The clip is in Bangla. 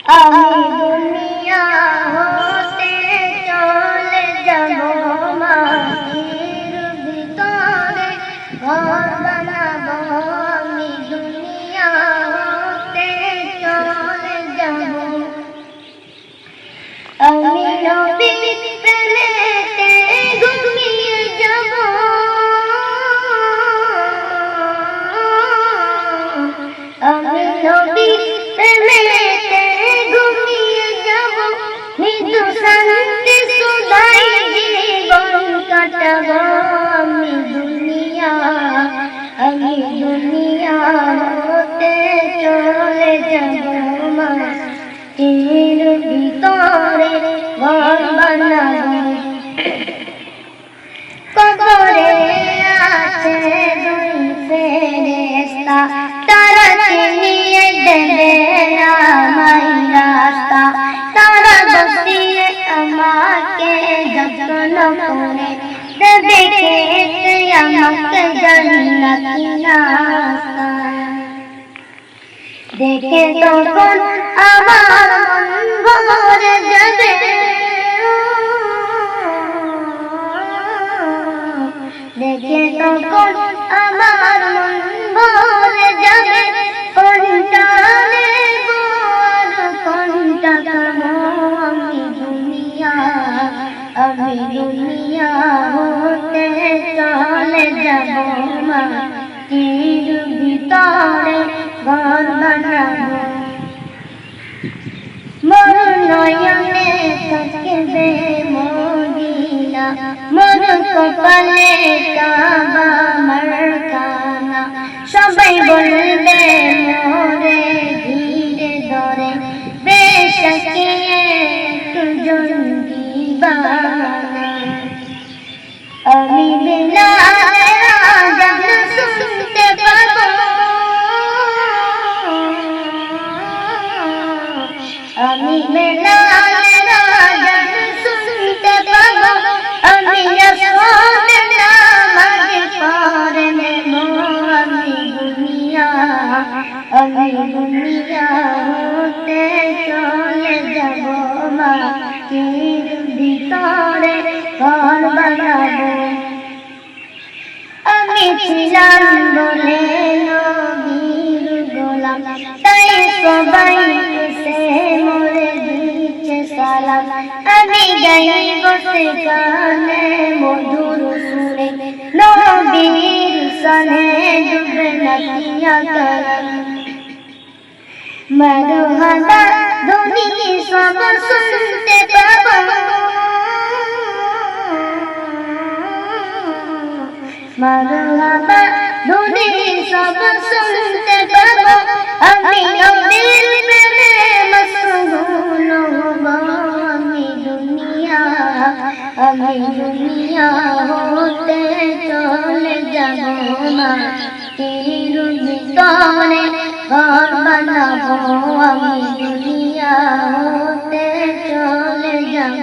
আমি দুনিয়া হতে চলে যাব মাটির ভিতরে ঘর বানাবো। আমি দুনিয়া হতে চলে যাব। আমি নবীর প্রেমেতে ঘুমিয়ে যাব। আমি নবীর প্রেমেতে ঘুমিয়ে যাব। মৃদু শান্তি সুধাই জীবন কাটাবো। আমি দুনিয়া হতে চলে যাব মাটির ভিতরে ঘর বানাবো। কবরে আছে দুই ফেরেশতা, তারা চিনিয়ে দেবে আমায় রাস্তা। তারা বসিয়ে আমাকে যত্ন করে দেবে খেতে আমাকে জান্নাতি নাস্তা। দেখে তখন আমার মন ভরে যাবে। দেখে তখন আমার মন ভরে যাবে। কোনটা নেব আর কোনটা খাবো। আমি দুনিয়া হতে চলে যাব মাটির ভিতরে ঘর বানাবো। মোর নয়নে থাকবে মদিনা, মোর কপালে কাবা মারখানা। সবাই বলবে মোরে ধীরে ধরে বেশকে একজন দিবানা। আমি বেলালের আযান শুনতে পাবো। আমি বেলালের আযান শুনতে পাবো। আমি আসরের নামাজ পড়ে নেব। আমি দুনিয়া হতে চলে যাব মাটির ভিতরে ঘর বানাবো। আমি ছিলাম বলে নবীর গোলাম, তাই সবাই এসে মোরে দিচ্ছে সালাম। আমি গাইব সেখানে মধুর সুরে, নবীর সনে ডুবে নাচিয়া গান। মরহবা ধ্বনি সব শুনতে পাবো। মরহবা ধ্বনি সব শুনতে পাবো। আমি নবীর প্রেমে মশগুল হব। আমি দুনিয়া হতে চলে যাব মাটির ভিতরে ঘর বানাবো। আমি দুনিয়া হতে চলে যাব।